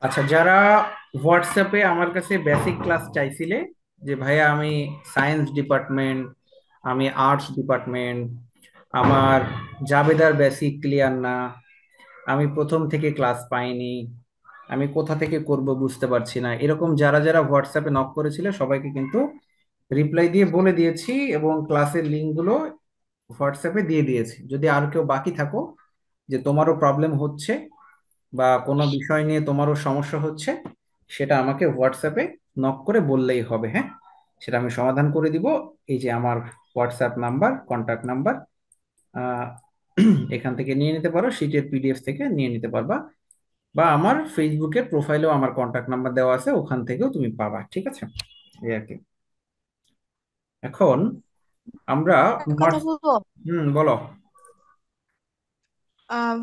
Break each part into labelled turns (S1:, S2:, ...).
S1: আচ্ছা, যারা হোয়াটসঅ্যাপে আমার কাছে বেসিক ক্লাস চাইছিলে, যে ভাইয়া আমি সায়েন্স ডিপার্টমেন্ট, আমি আর্টস ডিপার্টমেন্ট, আমার জাবেদার বেসিক ক্লিয়ার না, আমি প্রথম থেকে ক্লাস পাইনি, আমি কোথা থেকে করব বুঝতে পারছি না, এরকম যারা যারা হোয়াটসঅ্যাপে নক করেছিল সবাইকে কিন্তু রিপ্লাই দিয়ে বলে দিয়েছি এবং ক্লাসের লিঙ্কগুলো হোয়াটসঅ্যাপে দিয়ে দিয়েছি। যদি আর কেউ বাকি থাকো, যে তোমারও প্রবলেম হচ্ছে বা কোনো বিষয় নিয়ে তোমারও সমস্যা হচ্ছে, সেটা আমাকে হোয়াটসঅ্যাপে নক করে বললেই হবে। হ্যাঁ, সেটা আমি সমাধান করে দিব। এই যে আমার হোয়াটসঅ্যাপ নাম্বার, কন্ট্যাক্ট নাম্বার, আহ, এখান থেকে নিয়ে নিতে পারো, শিটের পিডিএফ থেকে নিয়ে নিতে পারবা, বা আমার ফেসবুকের প্রোফাইলেও আমার কন্ট্যাক্ট নাম্বার দেওয়া আছে, ওখান থেকেও তুমি পাবা। ঠিক আছে, এই আর কি। এখন আমরা
S2: একটা কথা
S1: মার্চ।
S2: বলবো।
S1: বলো।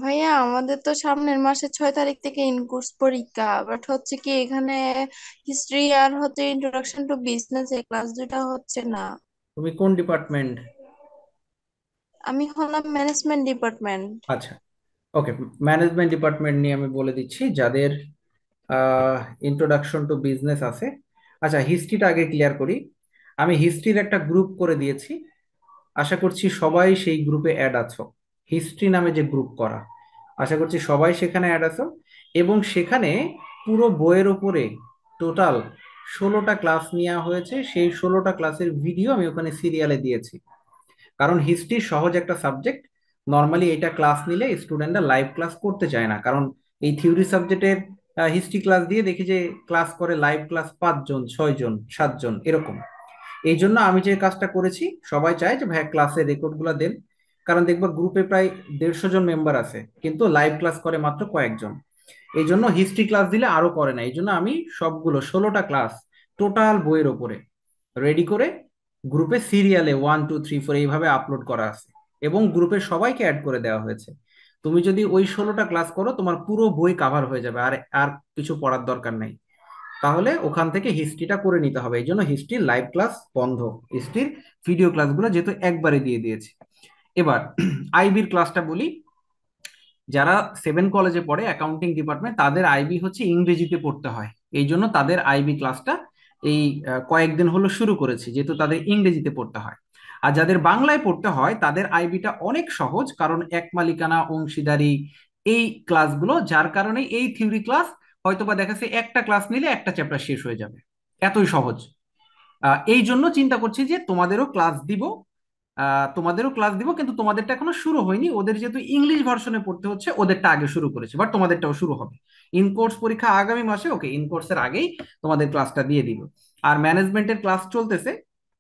S2: ভাইয়া, আমাদের তো সামনের মাসে 6 তারিখ থেকে ইন কোর্স পরীক্ষা, বাট হচ্ছে কি এখানে হিস্ট্রি আর হচ্ছে ইন্ট্রোডাকশন টু বিজনেস এই ক্লাস দুইটা হচ্ছে না।
S1: তুমি কোন ডিপার্টমেন্ট?
S2: আমি হলাম ম্যানেজমেন্ট ডিপার্টমেন্ট।
S1: আচ্ছা, ওকে। ম্যানেজমেন্ট ডিপার্টমেন্ট নিয়ে আমি বলে দিচ্ছি, যাদের ইন্ট্রোডাকশন টু বিজনেস আছে। আচ্ছা, হিস্ট্রিটা আগে ক্লিয়ার করি। আমি হিস্ট্রির একটা গ্রুপ করে দিয়েছি, আশা করছি সবাই সেই গ্রুপে অ্যাড আছো। হিস্ট্রি নামে যে গ্রুপ করা, আশা করছি সবাই সেখানে অ্যাড আছো। এবং সেখানে পুরো বইয়ের উপরে টোটাল 16টা ক্লাস নেওয়া হয়েছে, সেই 16টা ক্লাসের ভিডিও আমি ওখানে সিরিয়ালে দিয়েছি। কারণ হিস্ট্রি সহজ একটা সাবজেক্ট, নর্মালি এটা ক্লাস নিলে স্টুডেন্টরা লাইভ ক্লাস করতে চায় না, কারণ এই থিওরি সাবজেক্টের হিস্ট্রি ক্লাস দিয়ে দেখি যে ক্লাস করে লাইভ ক্লাস 5 জন, 6 জন, 7 জন এরকম। এই জন্য আমি যে কাজটা করেছি, সবাই চায় যে ভাইয়া ক্লাসের রেকর্ড গুলা দেন, কারণ দেখবা গ্রুপে প্রায় 150 জন মেম্বার আছে, কিন্তু লাইভ ক্লাস করে মাত্র কয়েকজন। এই জন্য হিস্ট্রি ক্লাস দিলে আরো করে না, এই জন্য আমি সবগুলো 16টা ক্লাস টোটাল বইয়ের ওপরে রেডি করে গ্রুপে সিরিয়ালে 1 2 3 4 এইভাবে আপলোড করা আছে, এবং গ্রুপে সবাইকে অ্যাড করে দেওয়া হয়েছে। তুমি যদি ওই 16টা ক্লাস করো, তোমার পুরো বই কাভার হয়ে যাবে, আর আর কিছু পড়ার দরকার নাই। তাহলে ওখান থেকে হিস্ট্রিটা করে নিতে হবে, এই জন্য হিস্ট্রির লাইভ ক্লাস বন্ধ। হিস্ট্রির ভিডিও ক্লাসগুলো যেহেতু একবারে দিয়ে দিয়েছে। এবার আইবির ক্লাসটা বলি। যারা 7 কলেজে পড়ে অ্যাকাউন্টিং ডিপার্টমেন্ট, তাদের আইবি হচ্ছে ইংরেজিতে পড়তে হয়, এই জন্য তাদের আইবি ক্লাসটা এই কয়েকদিন হলো শুরু করেছি, যেহেতু তাদের ইংরেজিতে পড়তে হয়। আর যাদের বাংলায় পড়তে হয় তাদের আইবিটা অনেক সহজ, কারণ এক মালিকানা, অংশীদারি, এই ক্লাসগুলো, যার কারণে এই থিওরি ক্লাস হয়তোবা দেখা যাচ্ছে একটা ক্লাস নিলে একটা চ্যাপ্টার শেষ হয়ে যাবে, এতই সহজ। এই জন্য চিন্তা করছি যে তোমাদেরও ক্লাস দিব। তোমাদেরও ক্লাস দিব, কিন্তু তোমাদেরটা এখনো শুরু হয়নি, ওদের যেহেতু ইংলিশ ভার্সনে পড়তে হচ্ছে ওদেরটা আগে শুরু করেছে, বাট তোমাদেরটাও শুরু হবে। ইন কোর্স পরীক্ষা আগামী মাসে, ওকে, ইন কোর্সের আগেই তোমাদের ক্লাসটা দিয়ে দিব। আর ম্যানেজমেন্টের ক্লাস চলতেছে,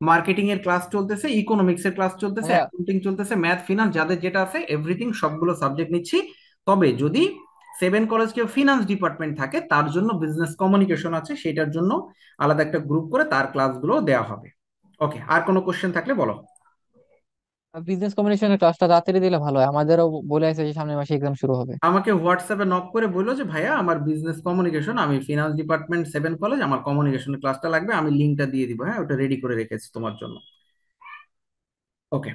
S1: মার্কেটিং এর ক্লাস চলতেছে, ইকোনমিক্স এর ক্লাস চলতেছে,
S3: ভাইয়া,
S1: অ্যাকাউন্টিং চলতেছে, ম্যাথ ফিনান্স, যাদের যেটা আছে এভরিথিং সবগুলো সাবজেক্ট নিচ্ছি। তবে যদি 7 কলেজ কেউ ফিনান্স ডিপার্টমেন্ট থাকে, তার জন্য বিজনেস কমিউনিকেশন আছে, সেটার জন্য আলাদা একটা গ্রুপ করে তার ক্লাসগুলো দেওয়া হবে। ওকে, আর কোনো কোশ্চেন থাকলে বলো।
S3: বিজনেস কমিউনিকেশনের ক্লাসটা তাড়াতাড়ি দিলে ভালো হয়, আমাদেরও বলে আছে যে সামনের মাসে এক্সাম শুরু হবে।
S1: আমাকে হোয়াটসঅ্যাপে নক করে বললো যে ভাইয়া আমার বিজনেস কমিউনিকেশন, আমি ফিনান্স ডিপার্টমেন্ট 7 কলেজ, আমার কমিউনিকেশনের ক্লাসটা লাগবে, আমি লিঙ্কটা দিয়ে দিব। হ্যাঁ, ওটা রেডি করে রেখেছি তোমার জন্য। ওকে,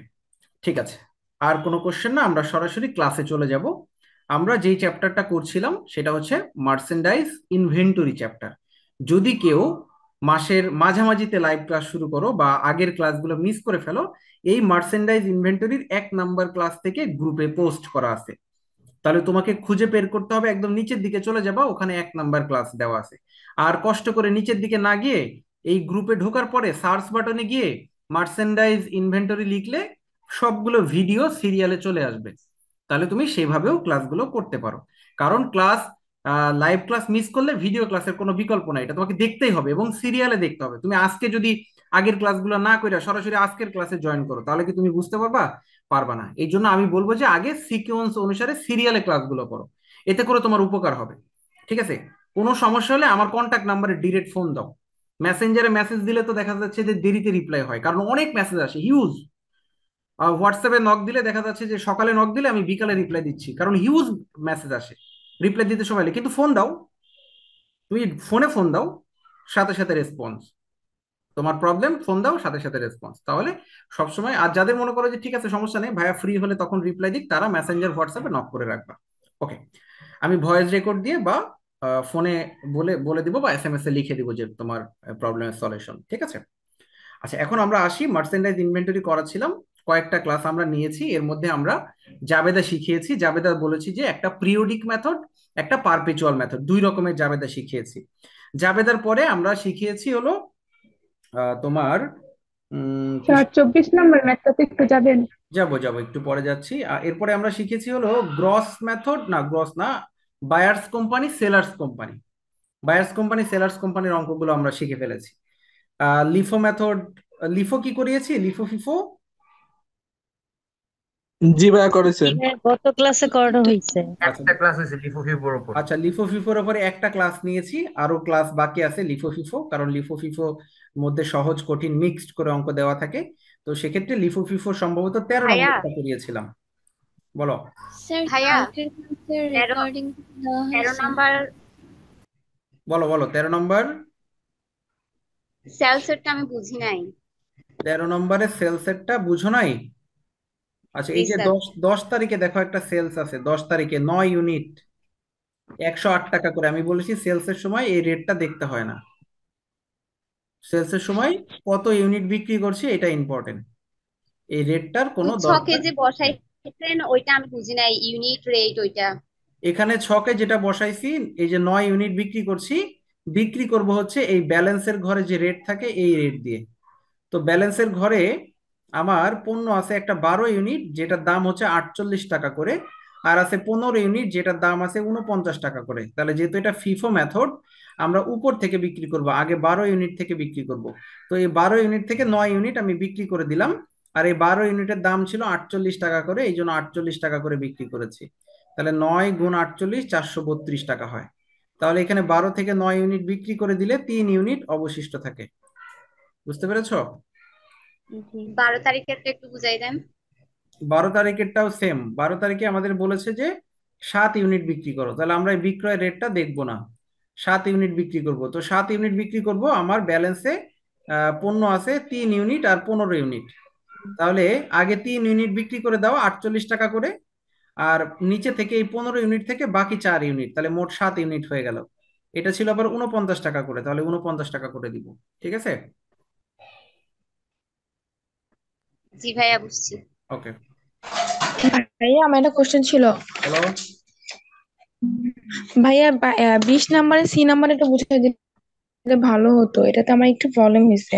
S1: ঠিক আছে। আর কোনো কোশ্চেন না, আমরা সরাসরি ক্লাসে চলে যাব। আমরা যেই চ্যাপ্টারটা করছিলাম সেটা হচ্ছে মার্চেন্ডাইজ ইনভেন্টরি চ্যাপ্টার। যদি কেউ মাসের মাঝামাঝিতে লাইভ ক্লাস শুরু করো বা আগের ক্লাসগুলো মিস করে ফেলো, এই মার্চেন্ডাইজ ইনভেন্টরির 1 নাম্বার ক্লাস থেকে গ্রুপে পোস্ট করা আছে, তাহলে তোমাকে খুঁজে বের করতে হবে, একদম নিচের দিকে চলে যাবা, ওখানে 1 নাম্বার ক্লাস দেওয়া আছে। আর কষ্ট করে নিচের দিকে না গিয়ে এই গ্রুপে ঢোকার পরে সার্চ বাটনে গিয়ে মার্চেন্ডাইজ ইনভেন্টরি লিখলে সবগুলো ভিডিও সিরিয়ালে চলে আসবে, তাহলে তুমি সেভাবেও ক্লাসগুলো করতে পারো। কারণ ক্লাস, লাইভ ক্লাস মিস করলে ভিডিও ক্লাসের কোনো বিকল্প নাই, এটা তোমাকে দেখতেই হবে এবং সিরিয়ালে দেখতে হবে। তুমি আজকে যদি আগের ক্লাসগুলো না করে সরাসরি আজকের ক্লাসে জয়েন করো, তাহলে কি তুমি বুঝতে পারবা? পারবা না। এই জন্য আমি বলবো যে আগে সিকোয়েন্স অনুসারে সিরিয়ালে ক্লাসগুলো করো, এতে করে তোমার উপকার হবে। ঠিক আছে, কোনো সমস্যা হলে আমার কন্ট্যাক্ট নাম্বারে ডিরেক্ট ফোন দাও। মেসেঞ্জারে মেসেজ দিলে তো দেখা যাচ্ছে যে দেরিতে রিপ্লাই হয়, কারণ অনেক মেসেজ আসে হিউজ। হোয়াটসঅ্যাপে নক দিলে দেখা যাচ্ছে যে সকালে নক দিলে আমি বিকালে রিপ্লাই দিচ্ছি, কারণ হিউজ মেসেজ আসে, রিপ্লাই দিতে সময় লাগে। কিন্তু ফোন দাও, তুমি ফোনে ফোন দাও, সাথে সাথে রেসপন্স। তোমার প্রবলেম, ফোন দাও, সাথে সাথে রেসপন্স, তাহলে সবসময়। আর যাদের মনে করো যে ঠিক আছে সমস্যা নেই ভাইয়া, ফ্রি হলে তখন রিপ্লাই দিক, তারা মেসেঞ্জার হোয়াটসঅ্যাপে নক করে রাখবা। ওকে, আমি ভয়েস রেকর্ড দিয়ে বা ফোনে বলে বলে দিব বা এসএমএস এ লিখে দিব যে তোমার প্রবলেমের সলিউশন, ঠিক আছে? আচ্ছা, এখন আমরা আসি মার্চেন্ডাইজ ইনভেন্টরি করাছিলাম, কয়েকটা ক্লাস আমরা নিয়েছি, এর মধ্যে আমরা জাবেদা শিখিয়েছি। জাবেদা বলেছি যে একটা পিরিয়ডিক মেথড, একটা পারপেচুয়াল মেথড, দুই রকমের জাবেদা শিখিয়েছি। জাবেদার পরে আমরা শিখিয়েছি হলো তোমার কি,
S4: স্যার 24 নম্বর ম্যাথটাতে একটু যাবেন?
S1: যাবো যাবো, একটু পরে যাচ্ছি। এরপরে আমরা শিখেছি হলো গ্রস মেথড, না গ্রস না, buyers company sellers company. Buyers company sellers কোম্পানির অঙ্কগুলো আমরা শিখে ফেলেছি। লিফো মেথড, লিফো কি করিয়েছি, লিফো ফিফো।
S5: জি ভাইয়া করেছেন।
S6: হ্যাঁ, গত ক্লাসে করানো হয়েছে।
S1: আচ্ছা,
S7: একটা ক্লাস হয়েছে লিফো ফিফোর উপর।
S1: আচ্ছা, লিফো ফিফোর উপরে একটা ক্লাস নিয়েছি, আরো ক্লাস বাকি আছে লিফো ফিফো, কারণ লিফো ফিফো মধ্যে সহজ কঠিন মিক্সড করে অঙ্ক দেওয়া থাকে। তো সেক্ষেত্রে লিফো ফিফো সম্ভবত 13
S8: ভাইয়া
S1: নম্বরটা করিয়েছিলাম। বলো।
S9: স্যার
S8: ভাইয়া
S9: কালকের ক্লাসের
S8: 13
S9: রেকর্ডিং দেওয়া
S8: 13
S9: হয়েছে।
S8: নাম্বার
S1: বলো বলো, 13 নম্বর।
S8: সেল সেটটা আমি বুঝি নাই।
S1: 13 নম্বরের সেল সেটটা বুঝো নাই? আচ্ছা,
S8: জি
S1: এই যে
S8: স্যার।
S1: 10 তারিখে দেখো একটা সেলস আছে, 10 তারিখে 9 ইউনিট, 108 টাকা করে। আমি বলেছি সেলসের সময় এই রেটটা দেখতে হয় না, সেলসের সময় কত ইউনিট বিক্রি করছে এটা ইম্পর্টেন্ট, এই রেটটার কোনো
S8: ছকে
S1: দরকার।
S8: যে বসাইছেন ওইটা আমি বুঝি নাই, ইউনিট রেট ওইটা।
S1: এখানে ছকে যেটা বসাইছি, এই যে 9 ইউনিট বিক্রি করছি, বিক্রি করব হচ্ছে এই ব্যালেন্সের ঘরে যে রেট থাকে এই রেট দিয়ে। তো ব্যালেন্সের ঘরে আমার পণ্য আছে একটা 12 ইউনিট, যেটার দাম হচ্ছে 48 টাকা করে, আর আছে 15 ইউনিট যেটার দাম আছে 49 টাকা করে। তাহলে যেহেতু এটা ফিফো মেথড, আমরা উপর থেকে বিক্রি করব, আগে 12 ইউনিট থেকে বিক্রি করব। তো এই 12 ইউনিট থেকে 9 ইউনিট আমি বিক্রি করে দিলাম, আর এই 12 ইউনিটের দাম ছিল 48 টাকা করে, এই জন্য 48 টাকা করে বিক্রি করেছি। তাহলে 9 × 48 432 টাকা হয়। তাহলে এখানে 12 থেকে 9 ইউনিট বিক্রি করে দিলে 3 ইউনিট অবশিষ্ট থাকে। বুঝতে পেরেছো?
S8: 12 তারিখেরটা একটু বুঝাই দেন।
S1: 12 তারিখেরটাও সেম। 12 তারিখে আমাদের বলেছে যে 7 ইউনিট বিক্রি করো, তাহলে আমরা এই বিক্রয় রেটটা দেখবো না, 7 ইউনিট বিক্রি করব। তো 7 ইউনিট বিক্রি করব, আমার ব্যালেন্সে পণ্য আছে 3 ইউনিট আর 15 ইউনিট। তাহলে আগে 3 ইউনিট বিক্রি করে দাও 48 টাকা করে, আর নিচে থেকে এই 15 ইউনিট থেকে বাকি 4 ইউনিট, তাহলে মোট 7 ইউনিট হয়ে গেল। এটা ছিল আবার 49 টাকা করে, তাহলে 49 টাকা করে দিব। ঠিক আছে?
S8: জি ভাইয়া বুঝছি।
S1: ওকে,
S4: ভাইয়া আমার একটা কোশ্চেন ছিল।
S1: হ্যালো।
S4: ভাইয়া 20 নম্বরে সি নাম্বার এটা বুঝাই দিলে ভালো হতো, এটাতে আমার একটু প্রবলেম হয়েছে।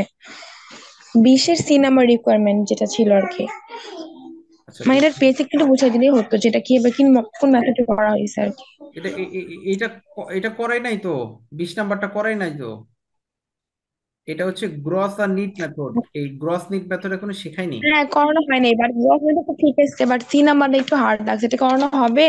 S4: 20-এর সি নাম্বার রিকোয়ারমেন্ট যেটা ছিল আর কি,
S1: আচ্ছা,
S4: মানে এটার বেসিক একটু বুঝাই দিলেই হতো, যেটা কি বা কোন মেথডে করা হয়েছে আর কি।
S1: এটা এটা এটা করাই নাই তো, 20 নাম্বারটা করাই নাই তো। এটা হচ্ছে গ্রস আর নিট মেথড, এই গ্রস নিট মেথড এখনো শেখাইনি।
S4: হ্যাঁ, করানো হয়নি, বাট গভর্নমেন্ট তো ঠিক আছে, বাট সি নাম্বারটা একটু হার্ড লাগছে, এটা করানো হবে?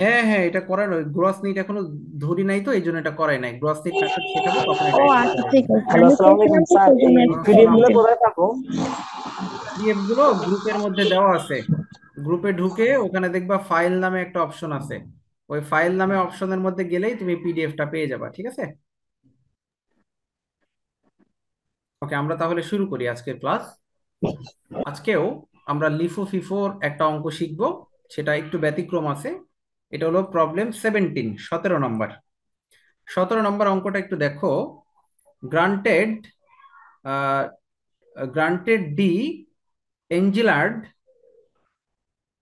S1: হ্যাঁ হ্যাঁ, এটা করানো, গ্রস নিট এখনো ধরি নাই তো, এই জন্য এটা করাই নাই। গ্রস নিট মেথড শেখাবো, তখন
S4: ও
S1: এটা একটু
S4: আচ্ছা,
S1: করাবো।
S4: ঠিক আছে,
S5: হ্যালো,
S4: আমি
S5: আসসালামু আলাইকুম
S4: চেয়েছিলাম তো
S5: স্যার।
S4: সেই
S5: এই
S4: জন্য আর কি
S5: পিডিএফ
S4: কল
S5: গুলো
S4: দিতে।
S5: কোথায় পাবো?
S1: পিডিএফ গুলো গ্রুপের মধ্যে দেওয়া আছে, গ্রুপে ঢুকে ওখানে দেখবা ফাইল নামে একটা অপশন আছে, ওই ফাইল নামে অপশনের মধ্যে গেলেই তুমি পিডিএফটা পেয়ে যাবা। ঠিক আছে? ওকে, আমরা তাহলে শুরু করি আজকের ক্লাস। আজকেও আমরা লিফো ফিফোর একটা অঙ্ক শিখব, সেটা একটু ব্যতিক্রম আছে। এটা হলো প্রবলেম 17, 17 নম্বর। 17 নম্বর অঙ্কটা একটু দেখো। Granted, granted the Engelhard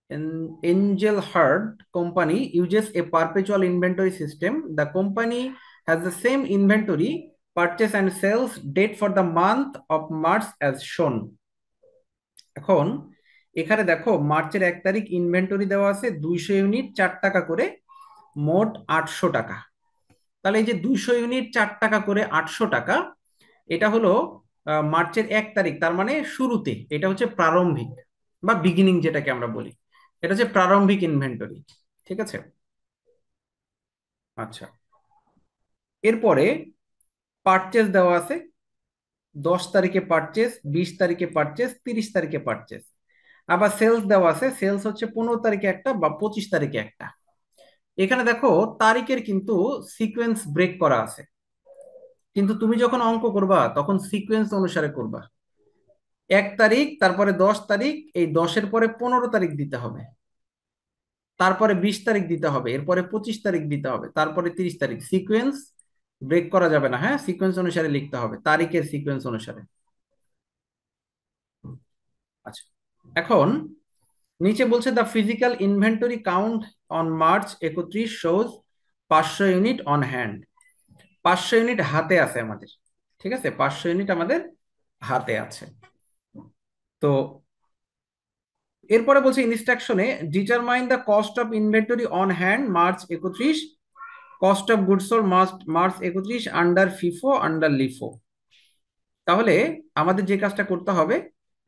S1: Engelhard company uses a perpetual inventory system. The company has the same inventory, purchase and sales date for the month of March as shown. এখন এখানে দেখো মার্চের 1 তারিখ ইনভেন্টরি দেওয়া আছে 200 ইউনিট, 4 টাকা করে, মোট 800 টাকা। তাহলে এই যে 200 ইউনিট 4 টাকা করে 800 টাকা, এটা হলো মার্চের 1 তারিখ, তার মানে শুরুতে, এটা হচ্ছে প্রারম্ভিক বা বিগিনিং যেটাকে আমরা বলি, এটা হচ্ছে প্রারম্ভিক ইনভেন্টরি। ঠিক আছে? আচ্ছা, এরপরে পারচেস দেওয়া আছে, 10 তারিখে পারচেস, 20 তারিখে পারচেস, 30 তারিখে পারচেস। আবার সেলস দেওয়া আছে, সেলস হচ্ছে 15 তারিখে একটা বা 25 তারিখে একটা। এখানে দেখো তারিখের কিন্তু সিকোয়েন্স ব্রেক করা আছে, কিন্তু তুমি যখন অঙ্ক করবা তখন সিকোয়েন্স অনুসারে করবা। 1 তারিখ, তারপরে 10 তারিখ, এই 10-এর পরে 15 তারিখ দিতে হবে। তারপরে 20 তারিখ দিতে হবে, এরপরে 25 তারিখ দিতে হবে, তারপরে 30 তারিখ। সিকোয়েন্স ব্রেক করা যাবে না, হ্যাঁ, সিকোয়েন্স অনুসারে লিখতে হবে, তারিখের সিকোয়েন্স অনুসারে। আচ্ছা, এখন নিচে বলছে the physical inventory count on March 31 shows 500 unit on hand. 500 unit হাতে আছে আমাদের, ঠিক আছে, 500 ইউনিট আমাদের হাতে আছে। তো এরপরে বলছে ইনস্ট্রাকশনে determine the cost of inventory on hand March 31, cost of goods sold March 31 under FIFO under LIFO. তাহলে আমাদের যে কাজটা করতে হবে,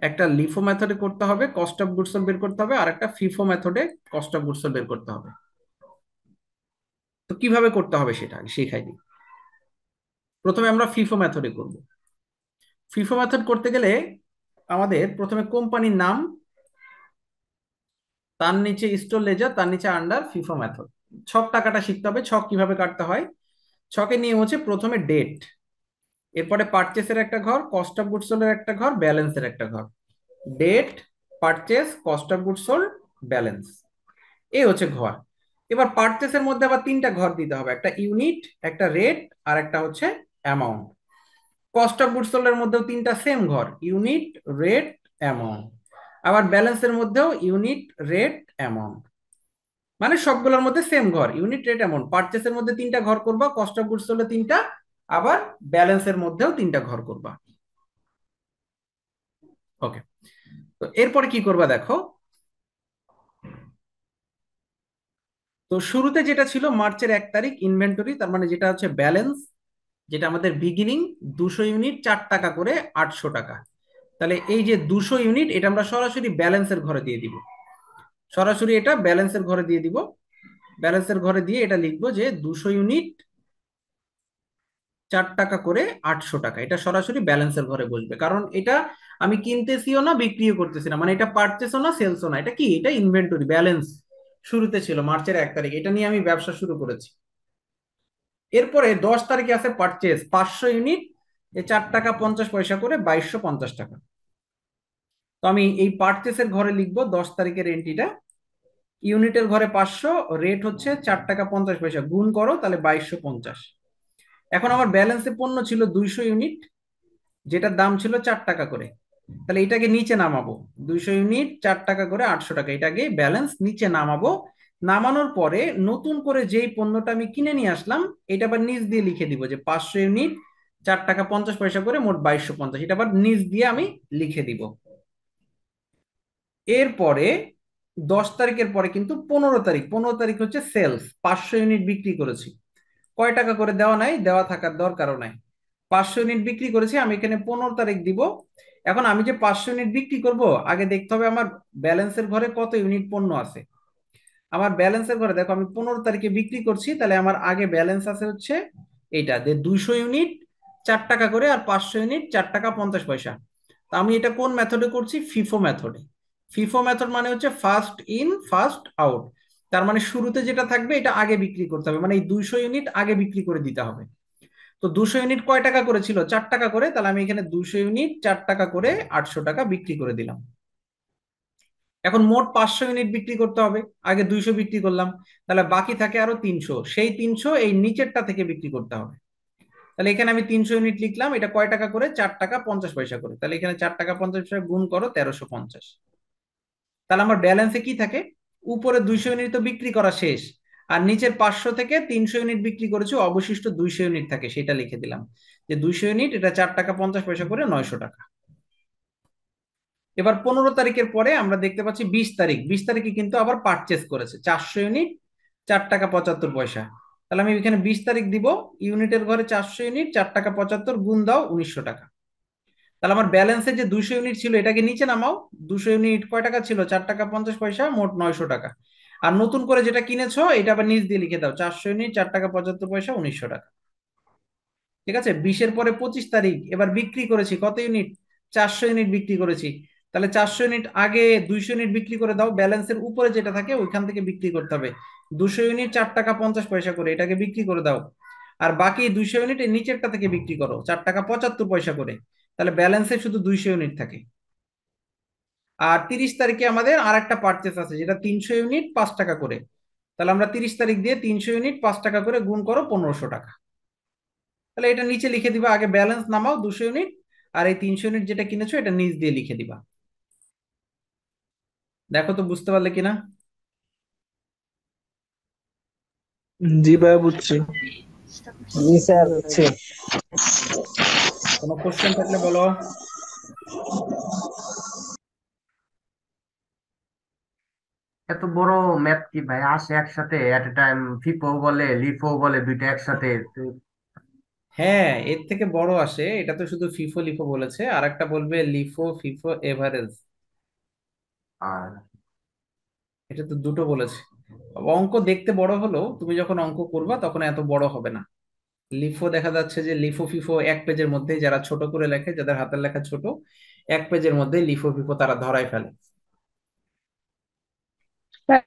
S1: একটা লিফো মেথডে করতে হবে কস্ট অফ গুডস সোল্ড বের করতে হবে, আর একটা ফিফো মেথডে কস্ট অফ গুডস সোল্ড বের করতে হবে। তো কিভাবে করতে হবে সেটা আগে শিখাই দিই। প্রথমে আমরা ফিফো মেথডে করব। ফিফো মেথড করতে গেলে আমাদের প্রথমে কোম্পানির নাম, তার নিচে স্টোর লেজার, তার নিচে আন্ডার ফিফো মেথড। ছক টাকাটা শিখতে হবে, ছক কিভাবে কাটতে হয়। ছকের নিয়ম হচ্ছে প্রথমে ডেট, এরপরে পারচেসের একটা ঘর, কস্ট অফ গুডস সোল্ড এর একটা ঘর, ব্যালেন্সের একটা ঘর। Date, purchase, cost of goods sold, balance, এই হচ্ছে ঘর। এবার পারচেসের মধ্যে আবার 3টা ঘর দিতে হবে, একটা ইউনিট, একটা রেট, আর একটা হচ্ছে amount. Cost of goods sold এর মধ্যেও 3টা সেম ঘর, ইউনিট, রেট, অ্যামাউন্ট। আবার ব্যালেন্সের মধ্যেও ইউনিট, রেট, অ্যামাউন্ট, মানে সবগুলোর মধ্যে সেম ঘর, ইউনিট, রেট, অ্যামাউন্ট। পারচেসের মধ্যে 3টা ঘর করবা, কস্ট অফ গুডস সোল্ড 3টা, আবার ব্যালেন্সের মধ্যেও 3টা ঘর করবা। ওকে, তো এরপরে কি করবা দেখো। তো শুরুতে যেটা ছিল মার্চের 1 তারিখ ইনভেন্টরি, তার মানে যেটা হচ্ছে ব্যালেন্স, যেটা আমাদের বিগিনিং, 200 ইউনিট 4 টাকা করে 800 টাকা। তাহলে এই যে 200 ইউনিট, এটা আমরা সরাসরি ব্যালেন্সের ঘরে দিয়ে দিব, সরাসরি এটা ব্যালেন্সের ঘরে দিয়ে দিব। ব্যালেন্সের ঘরে দিয়ে এটা লিখবো যে 200 ইউনিট 4 টাকা করে 800 টাকা, এটা সরাসরি ব্যালেন্সের ঘরে বসবে, কারণ এটা আমি কিনতেছিও না বিক্রিও করতেছি না, মানে এটা পারচেসও না সেলসও না, এটা কি, এটা ইনভেন্টরি ব্যালেন্স শুরুতে ছিল মার্চের 1 তারিখ, এটা নিয়ে আমি ব্যবসা শুরু করেছি। এরপরে 10 তারিখে আছে পারচেস 500 ইউনিট, 4 টাকা 50 পয়সা করে 2250 টাকা। তো আমি এই পারচেসের ঘরে লিখবো 10 তারিখের এন্ট্রিটা, ইউনিটের ঘরে 500, রেট হচ্ছে 4 টাকা 50 পয়সা, গুণ করো তাহলে 2250। এখন আমার ব্যালেন্সে পণ্য ছিল 200 ইউনিট, যেটার দাম ছিল 4 টাকা করে, তাহলে এটাকে নিচে নামাবো, 200 ইউনিট 4 টাকা করে 800 টাকা, এটাকে ব্যালেন্স নিচে নামাবো। নামানোর পরে নতুন করে যেই পণ্যটা আমি কিনে নিয়ে আসলাম, এটা আবার নিচ দিয়ে লিখে দিব যে 500 ইউনিট 4 টাকা 50 পয়সা করে মোট 2250, এটা আবার নিচ দিয়ে আমি লিখে দিব। এরপরে 10 তারিখের পরে কিন্তু 15 তারিখ, 15 তারিখ হচ্ছে সেলস, 500 ইউনিট বিক্রি করেছি, কয় টাকা করে দেওয়া নাই, দেওয়া থাকার দরকারও নাই। 500 ইউনিট বিক্রি করেছি, আমি এখানে 15 তারিখ দিব। এখন আমি যে 500 ইউনিট বিক্রি করব, আগে দেখতে হবে আমার ব্যালেন্সের ঘরে কত ইউনিট পণ্য আছে। আমার ব্যালেন্সের ঘরে দেখো আমি 15 তারিখে বিক্রি করছি, তাহলে আমার আগে ব্যালেন্স আছে হচ্ছে এইটা, যে 200 ইউনিট 4 টাকা করে, আর 500 ইউনিট 4 টাকা 50 পয়সা। তা আমি এটা কোন মেথডে করছি, ফিফো মেথডে। ফিফো মেথড মানে হচ্ছে ফার্স্ট ইন ফার্স্ট আউট, তার মানে শুরুতে যেটা থাকবে এটা আগে বিক্রি করতে হবে, মানে এই 200 ইউনিট আগে বিক্রি করে দিতে হবে। তো 200 ইউনিট কয় টাকা করে ছিল, 4 টাকা করে, তাহলে আমি এখানে 200 ইউনিট 4 টাকা করে 800 টাকা বিক্রি করে দিলাম। এখন মোট 500 ইউনিট বিক্রি করতে হবে, আগে 200 বিক্রি করলাম, তাহলে বাকি থাকে আরো 300, সেই 300 এই নিচেরটা থেকে বিক্রি করতে হবে। তাহলে এখানে আমি 300 ইউনিট লিখলাম, এটা কয় টাকা করে, 4 টাকা 50 পয়সা করে, তাহলে এখানে 4 টাকা 50 পয়সা গুণ করো 1350। তাহলে আমার ব্যালেন্সে কি থাকে, উপরে 200 ইউনিট তো বিক্রি করা শেষ, আর নিচের 500 থেকে 300 ইউনিট বিক্রি করেছি, অবশিষ্ট 200 ইউনিট থাকে, সেটা লিখে দিলাম যে 200 ইউনিট এটা 4 টাকা 50 পয়সা করে 900 টাকা। এবার 15 তারিখের পরে আমরা দেখতে পাচ্ছি 20 তারিখ, 20 তারিখে কিন্তু আবার পারচেস করেছে 400 ইউনিট 4 টাকা 75 পয়সা, তাহলে আমি এখানে 20 তারিখ দিব, ইউনিটের ঘরে 400 ইউনিট 4 টাকা 75 গুণ দাও 1900 টাকা। তাহলে আমার ব্যালেন্সে যে 200 ইউনিট ছিল এটাকে নিচে নামাও, 200 ইউনিট কয় টাকা ছিল, 4 টাকা 50 পয়সা, মোট 900 টাকা। আর নতুন করে যেটা কিনেছো এটা আবার নিচ দিয়ে লিখে দাও, 400 ইউনিট 4 টাকা 75 পয়সা 1900 টাকা। ঠিক আছে, 20-এর পরে 25 তারিখ, এবার বিক্রি করেছি কত ইউনিট, 400 ইউনিট বিক্রি করেছি, তাহলে 400 ইউনিট আগে 200 ইউনিট বিক্রি করে দাও, ব্যালেন্সের উপরে যেটা থাকে ওইখান থেকে বিক্রি করতে হবে। 200 ইউনিট 4 টাকা 50 পয়সা করে, এটাকে বিক্রি করে দাও, আর বাকি 200 ইউনিট এর নিচেরটা থেকে বিক্রি করো 4 টাকা 75 পয়সা করে, তাহলে ব্যালেন্সে শুধু 200 ইউনিট থাকে। আর 30 তারিখে আমাদের আর একটা পারচেস আছে, যেটা 300 ইউনিট 5 টাকা করে। তাহলে আমরা 30 তারিখ দিয়ে 300 ইউনিট 5 টাকা করে গুণ করো 1500 টাকা। তাহলে এটা নিচে লিখে দিবা, আগে ব্যালেন্স নামাও 200 ইউনিট, আর এই 300 ইউনিট যেটা কিনেছো এটা নিচ দিয়ে লিখে দিবা। দেখো তো বুঝতে পারলে কিনা।
S5: জি ভাইয়া, বুঝছি।
S7: জি স্যার, বুঝছি।
S1: কোনো কোশ্চেন থাকলে বলো।
S9: এত বড় ম্যাথ কি ভাই আসে একসাথে এট এ টাইম? ফিফো বলে লিফো বলে দুইটা একসাথে
S1: হ্যাঁ, এর থেকে বড় আসে। এটা তো শুধু ফিফো লিফো বলেছে, আর একটা বলবে লিফো ফিফো এভারেজ।
S9: আর
S1: এটা তো দুটো বলেছে। অঙ্ক দেখতে বড় হলেও তুমি যখন অঙ্ক করবা তখন এত বড় হবে না। লিফো দেখা যাচ্ছে যে লিফো ফিফো এক পেজের মধ্যে, যারা ছোট করে লেখে, যাদের হাতের লেখা ছোট, এক পেজের মধ্যে লিফো ফিফো তারা ধরায় ফেলে।
S10: স্যার,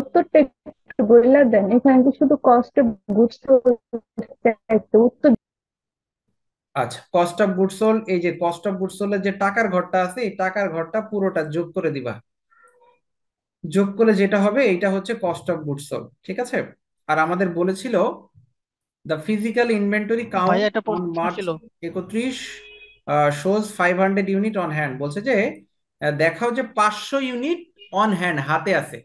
S10: উত্তরটা একটু বইলা দেন, এখানে তো শুধু কষ্ট বুঝতে চাইছে উত্তর।
S1: আচ্ছা, কস্ট অফ গুডস সোল্ড, এই যে কস্ট অফ গুডস সোল্ড এর যে টাকার ঘরটা আছে, এই টাকার ঘরটা পুরোটা যোগ করে দিবা। যোগ করলে যেটা হবে এইটা হচ্ছে কস্ট অফ গুডস সোল্ড, ঠিক আছে। আর আমাদের বলেছিল দ্য ফিজিক্যাল ইনভেন্টরি কাউন্ট
S11: ভাইয়া একটা
S1: অন
S11: প্রশ্ন
S1: মার্চ
S11: ছিল।
S1: 31 শোজ 500 ইউনিট অন হ্যান্ড। বলছে যে দেখাও যে 500 ইউনিট অন হ্যান্ড হাতে আছে।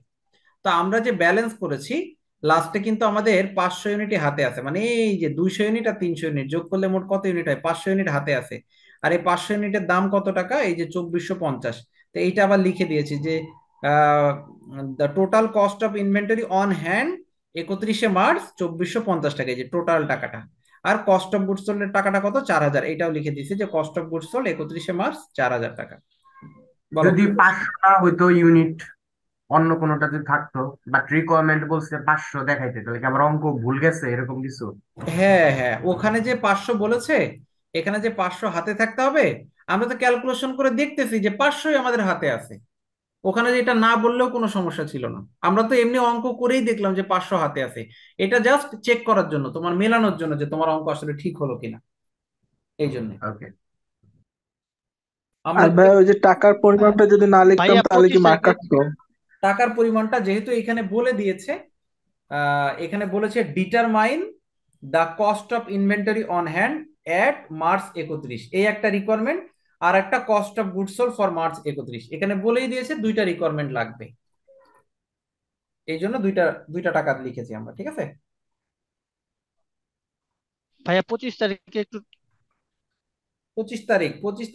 S1: তো আমরা যে ব্যালেন্স করেছি লাস্টে কিন্তু আমাদের 500 ইউনিটই হাতে আছে, মানে এই যে 200 ইউনিট আর 300 ইউনিট যোগ করলে মোট কত ইউনিট হয়, 500 ইউনিট হাতে আছে। আর এই 500 ইউনিটের দাম কত টাকা, এই যে 2450। তো এইটা আবার লিখে দিয়েছি যে the total cost of inventory on hand 31 March 2450 টাকা, এই যে টোটাল টাকাটা। আর কস্ট অফ গুডস সোল্ড এর টাকাটা কত, 4000। এটাও লিখে দিয়েছি যে cost of goods sold 31 March 4000 টাকা। বলো।
S9: যদি 500 হইতো ইউনিট, অন্য কোনোটা যদি থাকতো, বাট রিকোয়ারমেন্ট বলছে 500 দেখাইতে, তাহলে কি আমার অঙ্ক ভুল গেছে এরকম কিছু?
S1: হ্যাঁ হ্যাঁ, ওখানে যে 500 বলেছে, এখানে যে 500 হাতে থাকতে হবে, আমরা তো ক্যালকুলেশন করে দেখতেছি যে 500ই আমাদের হাতে আছে। ওখানে যে এটা না বললেও কোনো সমস্যা ছিল না, আমরা তো এমনি অঙ্ক করেই দেখলাম যে 500 হাতে আছে। এটা জাস্ট চেক করার জন্য, তোমার মেলানোর জন্য যে তোমার অঙ্ক আসলে ঠিক হলো কিনা, এই জন্য
S9: ওকে।
S1: আমরা
S5: আর ভাই, ওই যে টাকার পরিমাণটা যদি না লিখতাম
S11: ভাইয়া
S5: তাহলে কি
S11: 25
S5: মার্ক
S11: তারিখে
S5: কাটতো?
S1: টাকার পরিমাণটা যেহেতু এখানে বলে দিয়েছে, এখানে বলেছে determine the cost of inventory on hand at March 31, এই একটা রিকোয়ারমেন্ট। আর একটা cost of goods sold for March 31, এখানে বলেই দিয়েছে দুইটা রিকোয়ারমেন্ট লাগবে। এই জন্য দুইটা দুইটা টাকা লিখেছি আমরা, ঠিক আছে।
S11: ভাইয়া 25 তারিখে একটু
S1: 25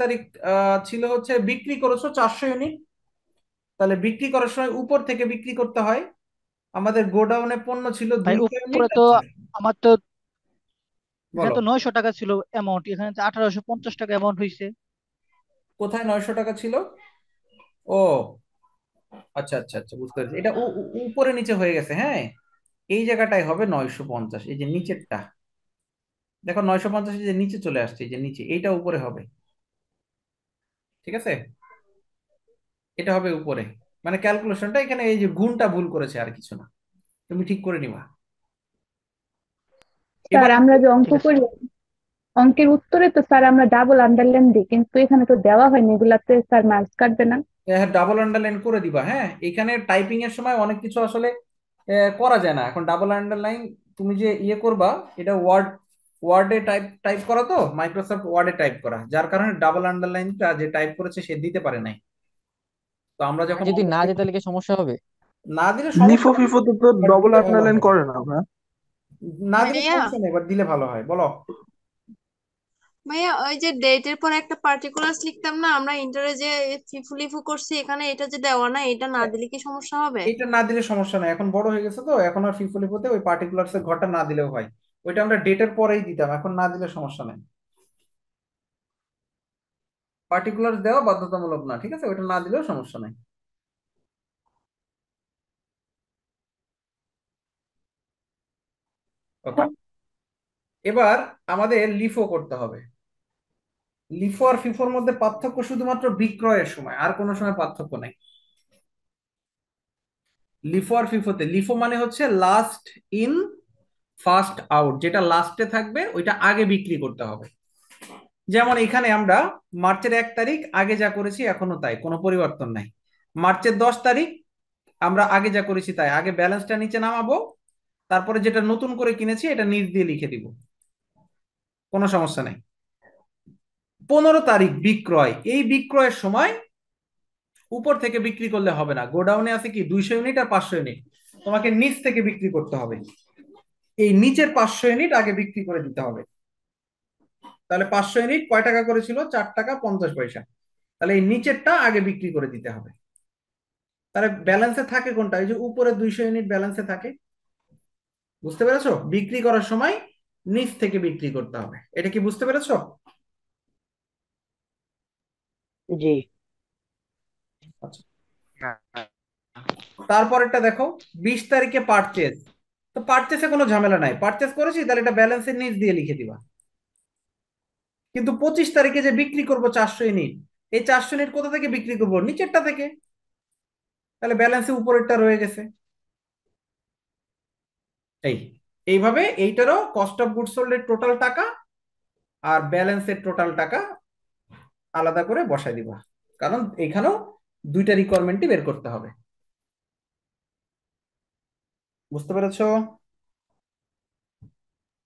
S1: তারিখ ছিল হচ্ছে বিক্রি করেছো 400 ইউনিট। তাহলে বিক্রি করার সময় উপর থেকে বিক্রি করতে হয়। আমাদের গোডাউনে পণ্য ছিল
S11: ভাই
S1: 200 ইউনিট।
S11: উপরে তো
S1: আচ্ছা,
S11: আমার তো এখানে
S1: বলো।
S11: তো 900 টাকা ছিল অ্যামাউন্ট, এখানে তো 1850 টাকা অ্যামাউন্ট হয়েছে।
S1: কোথায় 900 টাকা ছিল? ও আচ্ছা আচ্ছা আচ্ছা, বুঝতে পেরেছি। এটা উপরে নিচে হয়ে গেছে, হ্যাঁ। এই জায়গাটায় হবে 950, এই যে নিচেরটা। দেখো 950 এই যে নিচে চলে আসছে, এই যে নিচে, এইটা উপরে হবে, ঠিক আছে। এটা হবে উপরে, মানে ক্যালকুলেশনটা এখানে এই যে গুণটা ভুল করেছে, আর কিছু না। তুমি ঠিক করে নিবা।
S10: স্যার,
S1: এবার
S10: আমরা যে অঙ্ক
S11: ঠিক আছে।
S10: করি, অঙ্কের উত্তরে তো স্যার আমরা ডাবল আন্ডারলাইন দিই, কিন্তু এখানে তো দেওয়া হয়নি, এগুলাতে স্যার মার্কস কাটবে না?
S1: হ্যাঁ, ডাবল আন্ডারলাইন করে দিবা। হ্যাঁ, এখানে টাইপিং এর সময় অনেক কিছু আসলে করা যায় না এখন। ডাবল আন্ডারলাইন তুমি যে ইয়ে করবা, এটা ওয়ার্ডে টাইপ টাইপ করা, তো মাইক্রোসফট ওয়ার্ডে টাইপ করা, যার কারণে ডাবল আন্ডারলাইনটা যে টাইপ করেছে সে দিতে পারে নাই। তো আমরা
S3: আর
S1: যখন
S3: যদি না যেতে তাহলে কি সমস্যা হবে?
S1: না দিলে
S5: লিফো
S1: সমস্যা নেই,
S5: ফিফো তো
S1: বাট
S5: ডবল
S1: দিলে ভালো
S5: আন্ডারলাইন
S1: হয়।
S5: করে না ভাই।
S1: না দিলে
S2: ভাইয়া
S1: সমস্যা নেই, বাট দিলে ভালো হয়। বলো।
S2: ভাইয়া ওই যে ডেটের পর একটা পার্টিকুলার্স লিখতাম না আমরা ইন্টারে, যে ফিফু লিফু করছি, এখানে এটা যে দেওয়া না, এটা না দিলে কি সমস্যা হবে?
S1: এটা না দিলে সমস্যা নেই, এখন বড় হয়ে গেছে তো, এখন আর ফিফোতে ওই পার্টিকুলার্স এর ঘরটা না দিলেও হয়। ওইটা আমরা ডেটের পরেই দিতাম, এখন না দিলে সমস্যা নেই। পার্টিকুলার দেওয়া বাধ্যতামূলক না, ঠিক আছে, ওইটা না দিলেও সমস্যা নাই। ওকে, এবার আমাদের লিফো করতে হবে। লিফো আর ফিফোর মধ্যে পার্থক্য শুধুমাত্র বিক্রয়ের সময়, আর কোনো সময় পার্থক্য নেই। লিফো আর ফিফোতে, লিফো মানে হচ্ছে লাস্ট ইন ফার্স্ট আউট, যেটা লাস্টে থাকবে ওইটা আগে বিক্রি করতে হবে। যেমন এখানে আমরা মার্চের 1 তারিখ আগে যা করেছি এখনো তাই, কোনো পরিবর্তন নাই। মার্চের 10 তারিখ আমরা আগে যা করেছি তাই, আগে ব্যালেন্সটা নিচে নামাবো, তারপরে যেটা নতুন করে কিনেছি এটা নিচ দিয়ে লিখে দিব, কোনো সমস্যা নেই। 15 তারিখ বিক্রয়, এই বিক্রয়ের সময় উপর থেকে বিক্রি করলে হবে না, গোডাউনে আছে কি 200 ইউনিট আর 500 ইউনিট, তোমাকে নিচ থেকে বিক্রি করতে হবে। এই নিচের 500 ইউনিট আগে বিক্রি করে দিতে হবে। তাহলে 500 ইউনিট কয় টাকা করেছিল? 4 টাকা 50 পয়সা। তাহলে এই নিচেরটা আগে বিক্রি করে দিতে হবে। তাহলে ব্যালেন্সে থাকে কোনটা? এই যে উপরে 200 ইউনিট ব্যালেন্সে থাকে। বুঝতে পেরেছো? বিক্রি করার সময় নিচ থেকে বিক্রি করতে হবে। এটা কি বুঝতে পেরেছো?
S7: জি।
S1: আচ্ছা, তারপরেরটা দেখো, 20 তারিখে পারচেজ। তো পারচেসে কোনো ঝামেলা নাই, পারচেস করেছি তাহলে এটা ব্যালেন্সের নিচ দিয়ে লিখে দিবা। কিন্তু 25 তারিখে যে বিক্রি করব 400 ইউনিট, এই 400 ইউনিট কোথা থেকে বিক্রি করব? নিচেরটা থেকে। তাহলে ব্যালেন্সে উপরেরটা রয়ে গেছে। এই এইভাবে এইটারও কস্ট অফ গুডস সোল্ড এর টোটাল টাকা আর ব্যালেন্সের টোটাল টাকা আলাদা করে বসাই দিবা, কারণ এখানেও দুইটা রিকোয়ারমেন্টই বের করতে হবে। বুঝতে পেরেছো?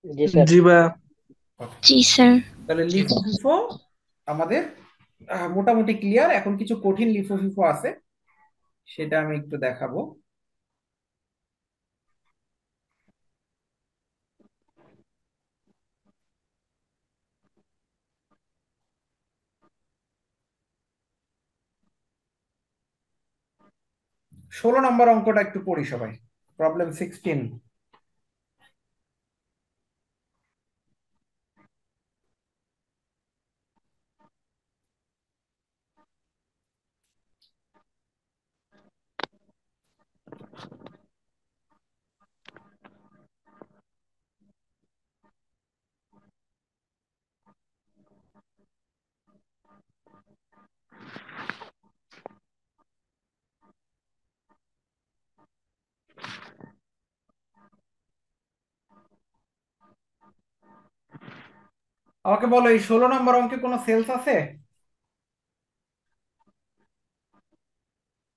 S7: জি স্যার।
S5: জি ভাইয়া।
S2: জি স্যার।
S1: তাহলে লিফো ফিফো আমাদের মোটামুটি ক্লিয়ার। এখন কিছু কঠিন লিফো ফিফো আছে, সেটা আমি একটু দেখাবো। ষোলো নম্বর অঙ্কটা একটু পড়ি সবাই, প্রবলেম 16। আমাকে বলো, এই 16 নম্বর অঙ্কে কোনো সেলস আছে?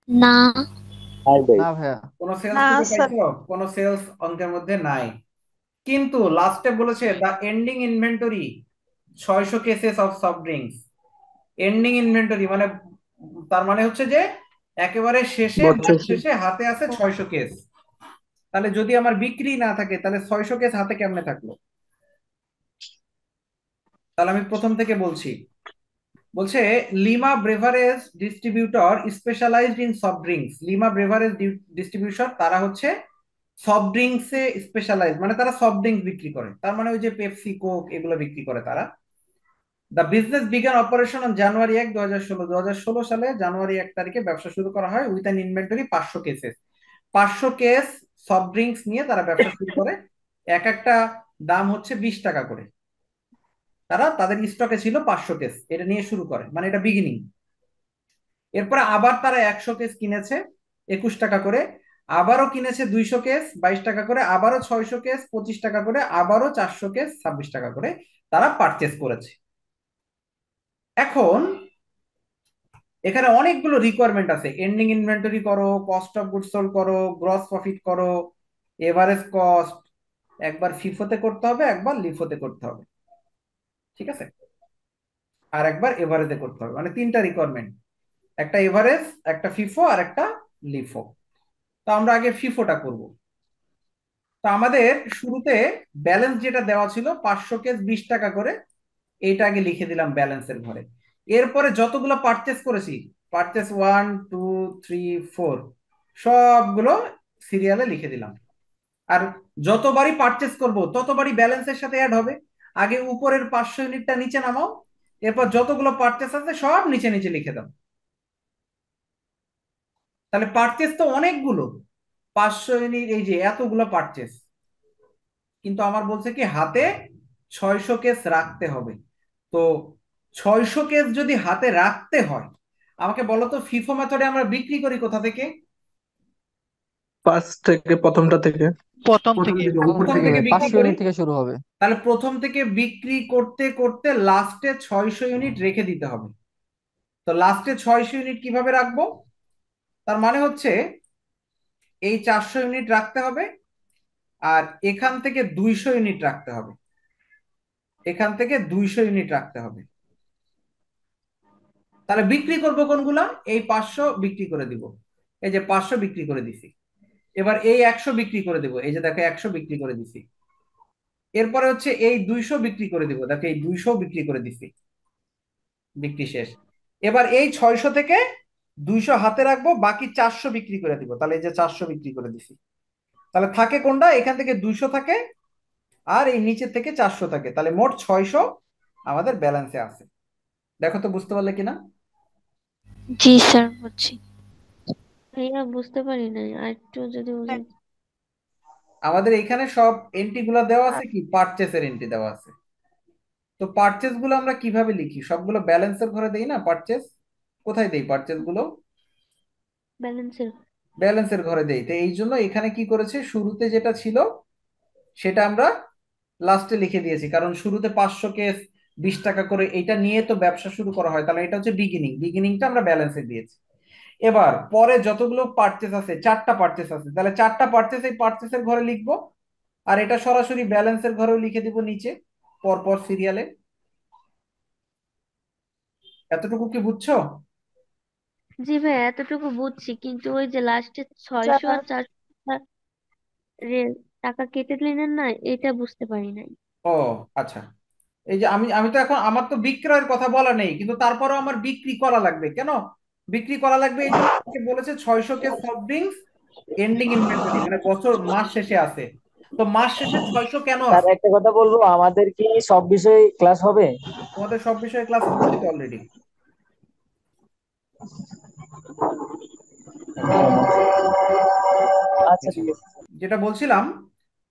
S2: না।
S7: আর ভাই।
S3: না ভাইয়া।
S1: কোনো সেলস
S2: না
S1: খুঁজে
S2: স্যার।
S1: পাইছো? কোনো সেলস অঙ্কের মধ্যে নাই। কিন্তু লাস্টে বলেছে the ending inventory 600 cases of soft drinks. Ending inventory মানে, তার মানে হচ্ছে যে একেবারে শেষে, মাস
S5: বছর শেষ।
S1: শেষে হাতে আছে 600 কেস। তাহলে যদি আমার বিক্রি না থাকে তাহলে 600 কেস হাতে কেমনে থাকলো? তাহলে আমি প্রথম থেকে বলছি। বলছে Lima beverage distributor specialized in soft drinks. Lima beverage distribution, তারা হচ্ছে সফট ড্রিঙ্কসে স্পেশালাইজ, মানে তারা সফট ড্রিঙ্কস বিক্রি করে, তার মানে ওই যে পেপসি কোক এগুলো বিক্রি করে তারা। The business began operation on January 1, 2016। 2016 সালে জানুয়ারি 1 তারিখে ব্যবসা শুরু করা হয় with an inventory 500 cases. 500 case soft drinks নিয়ে তারা ব্যবসা শুরু করে। এক একটা দাম হচ্ছে 20 টাকা করে। তারা তাদের স্টকে ছিল 500 কেস, এটা নিয়ে শুরু করে, মানে এটা বিগিনিং। এরপরে আবার তারা 100 কেস কিনেছে 21 টাকা করে, আবারও কিনেছে 200 কেস 22 টাকা করে, আবারও 600 কেস 25 টাকা করে, আবারও 400 কেস 26 টাকা করে তারা পারচেস করেছে। এখন এখানে অনেকগুলো রিকোয়ারমেন্ট আছে, এন্ডিং ইনভেন্টরি করো, কস্ট অফ গুডস সোল্ড করো, গ্রস প্রফিট করো, এভারেজ কস্ট। একবার ফিফোতে করতে হবে, একবার লিফোতে করতে হবে, ঠিক আছে? আর একবার এভারেজে করতে হবে, মানে তিনটা রিকোয়ারমেন্ট, একটা এভারেজ, একটা ফিফো আর একটা লিফো। তো আমরা আগে ফিফোটা করব। তো আমাদের শুরুতে ব্যালেন্স যেটা দেওয়া ছিল 500 কেস 20 টাকা করে, এইটা আগে লিখে দিলাম ব্যালেন্সের ঘরে। এরপরে যতগুলো পারচেস করেছি, পারচেস 1 2 3 4, সবগুলো সিরিয়ালে লিখে দিলাম। আর যতবারই পারচেস করব ততবারই ব্যালেন্সের সাথে অ্যাড হবে। আগে উপরের 500 ইউনিটটা নিচে নামাও, এরপর যতগুলো পারচেস আছে সব নিচে নিচে লিখে দাও। তাহলে পারচেস তো অনেকগুলো, 500 ইউনিট, এই যে এতগুলো পারচেস। কিন্তু আমার বলছে কি হাতে 600 কেস রাখতে হবে। তো 600 কেস যদি হাতে রাখতে হয়, আমাকে বলো তো ফিফো মেথডে আমরা বিক্রি করি কোথা থেকে?
S5: 5 থেকে, প্রথমটা থেকে।
S11: প্রথম
S9: প্রথম
S11: থেকে
S9: থেকে
S3: প্রথম
S9: উপর
S1: প্রথম
S3: থেকে
S9: থেকে।
S1: থেকে বিক্রি
S3: 500
S1: করি,
S3: ইউনিট থেকে শুরু হবে।
S1: তাহলে প্রথম থেকে বিক্রি করতে করতে লাস্টে 600 ইউনিট রেখে দিতে হবে। তো লাস্টে 600 ইউনিট কিভাবে রাখবো? তার মানে হচ্ছে এই 400 ইউনিট রাখতে হবে, আর এখান থেকে 200 ইউনিট রাখতে হবে, এখান থেকে 200 ইউনিট রাখতে হবে। তাহলে বিক্রি করবো কোনগুলা? এই 500 বিক্রি করে দিব, এই যে 500 বিক্রি করে দিছি। এবার এই 100 বিক্রি করে দেবো, এই যে দেখো 100 বিক্রি করে দিছি। এরপরে হচ্ছে এই 200 বিক্রি করে দিব, দেখো এই 200 বিক্রি করে দিছি, বিক্রি শেষ। এবার এই 600 থেকে 200 হাতে রাখবো, বাকি 400 বিক্রি করে দিব, তাহলে এই যে 400 বিক্রি করে দিছি। তাহলে থাকে কোনটা? এখান থেকে 200 থাকে, আর এই নিচের থেকে 400 থাকে, তাহলে মোট 600 আমাদের ব্যালেন্সে আছে। দেখো তো বুঝতে পারলে কিনা?
S12: জি স্যার, বুঝছি। ভাইয়া বুঝতে পারি নাই, আর একটু যদি বলেন।
S1: আমাদের এখানে সব এন্ট্রি গুলা দেওয়া আছে, কি পারচেসের এন্ট্রি দেওয়া আছে। তো পারচেস গুলো আমরা কিভাবে লিখি? সবগুলো ব্যালেন্সের ঘরে দেই না পারচেস? কোথায় দেই পারচেস গুলো?
S12: ব্যালেন্সের।
S1: ব্যালেন্সের ঘরে দেই। তো এই জন্য এখানে কি করেছে, শুরুতে যেটা ছিল সেটা আমরা লাস্টে লিখে দিয়েছি, কারণ শুরুতে 500 কে 20 টাকা করে এটা নিয়ে তো ব্যবসা শুরু করা হয়, তাহলে এটা হচ্ছে বিগিনিং, বিগিনিংটা আমরা ব্যালেন্সে দিয়েছি। এবার পরে যতগুলো পারচেস আছে, 4টা পারচেস আছে, তাহলে 4টা পারচেস এই পারচেসের ঘরে লিখবো, আর এটা সরাসরি ব্যালেন্সের ঘরেও লিখে দিব নিচে, পরপর সিরিয়ালে। এতটুকু কি বুঝছো?
S12: জি ভাই, এতটুকু বুঝছি, কিন্তু ওই যে লাস্টে 600 আর 400 টাকা কেটে নিলেন না, এটা বুঝতে পারি নাই।
S1: ও আচ্ছা, এই যে আমি আমি তো এখন, আমার তো বিক্রয়ের কথা বলা নেই, কিন্তু তারপরেও আমার বিক্রি করা লাগবে। কেন বিক্রি করা লাগবে? এই জন্য আমাকে বলেছে 600 কে সফট ড্রিঙ্কস এন্ডিং ইনভেন্টরি, মানে বছর মাস শেষে আছে। তো মাস শেষে 600 কেন
S7: স্যার
S1: আছে?
S7: একটা কথা বলবো, আমাদের কি সব বিষয়ে ক্লাস হবে?
S1: তোমাদের সব বিষয়ে ক্লাস করেছি তো অলরেডি।
S7: আচ্ছা ঠিক আছে।
S1: যেটা বলছিলাম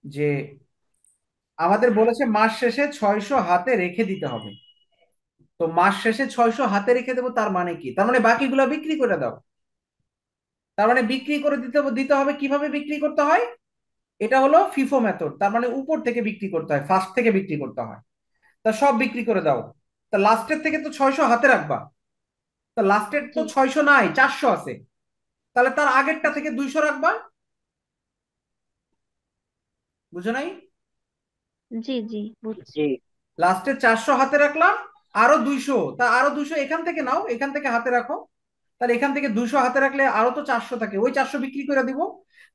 S1: যে আমাদের বলেছে মাস শেষে 600 হাতে রেখে দিতে হবে। তো মাস শেষে 600 হাতে রেখে দেবো, তার মানে কি? তার মানে বাকিগুলো বিক্রি করে দাও। তার মানে বিক্রি করে দিতে দিতে হবে। কিভাবে বিক্রি করতে হয়? এটা হলো ফিফো মেথড, তার মানে উপর থেকে বিক্রি করতে হয়, ফার্স্ট থেকে বিক্রি করতে হয়। তা সব বিক্রি করে দাও। তা লাস্টের থেকে তো 600 হাতে রাখবা। তা লাস্টের তো
S12: জি
S1: 600 নাই, 400 আছে, তাহলে তার আগেরটা থেকে 200 রাখবা। বুঝো নাই?
S12: জি জি, বুঝছি।
S7: জি।
S1: লাস্টে 400 হাতে রাখলাম, আরো 200, তা আরো 200 এখান থেকে নাও, এখান থেকে হাতে রাখো। তাহলে এখান থেকে 200 হাতে রাখলে আরো তো 400 থাকে, ওই 400 বিক্রি করে দিব।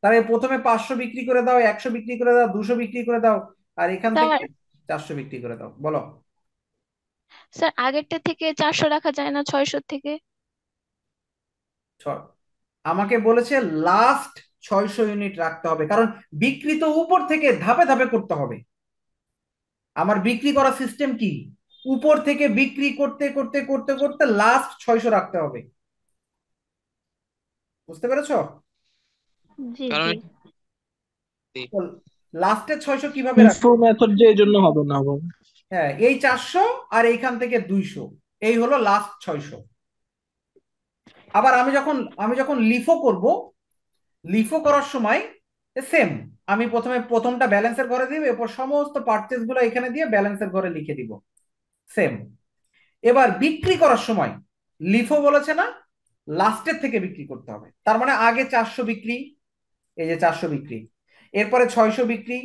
S1: তাহলে প্রথমে 500 বিক্রি করে দাও, 100 বিক্রি করে দাও, 200 বিক্রি করে দাও, আর এখান থেকে
S4: স্যার
S1: 400 বিক্রি করে দাও। বলো।
S4: স্যার আগেরটা থেকে 400 রাখা যায় না 600 থেকে?
S1: ছ- আমাকে বলেছে লাস্ট 600 ইউনিট রাখতে হবে, কারণ বিক্রি তো উপর থেকে ধাপে ধাপে করতে হবে। আমার বিক্রি করা সিস্টেম কি? উপর থেকে বিক্রি করতে করতে করতে করতে লাস্ট 600 রাখতে হবে। বুঝতে পেরেছো?
S12: জি জি।
S1: লাস্টের 600 কিভাবে
S5: ফিফো
S1: রাখবো?
S5: মেথড যে এই জন্য হবে না বাবা।
S1: হ্যাঁ, এই 400 আর এইখান থেকে 200, এই হলো লাস্ট 600। আবার আমি যখন লিফো করব, লিফো করার সময় সেম, আমি প্রথমে প্রথমটা ব্যালেন্সের ঘরে দিব, এরপর সমস্ত পারচেস গুলো এখানে দিয়ে ব্যালেন্সের ঘরে লিখে দিব, সেম। এবার বিক্রি করার সময় লিফো বলেছে না লাস্টের থেকে বিক্রি করতে হবে, তার মানে আগে 400 বিক্রি, এই যে 400 বিক্রি, এরপরে 600 বিক্রি,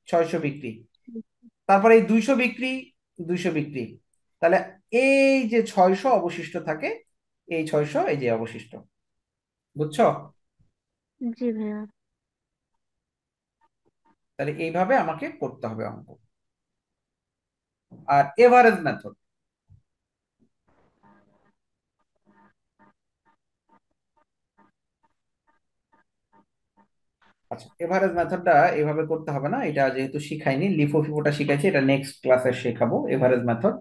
S1: 600 বিক্রি, তারপরে এই 200 বিক্রি, 200 বিক্রি, তাহলে এই যে 600 অবশিষ্ট থাকে, এই 600 এই যে অবশিষ্ট। বুঝছো?
S12: জি ভাইয়া।
S1: তাহলে এইভাবে আমাকে করতে হবে অঙ্ক। আর এভারেজ মেথড, আচ্ছা এভারেজ মেথডটা এভাবে করতে হবে না, এটা যেহেতু শিখাইনি, লিফো ফিফোটা শিখাইছি, এটা নেক্সট ক্লাসে শেখাবো। এভারেজ মেথড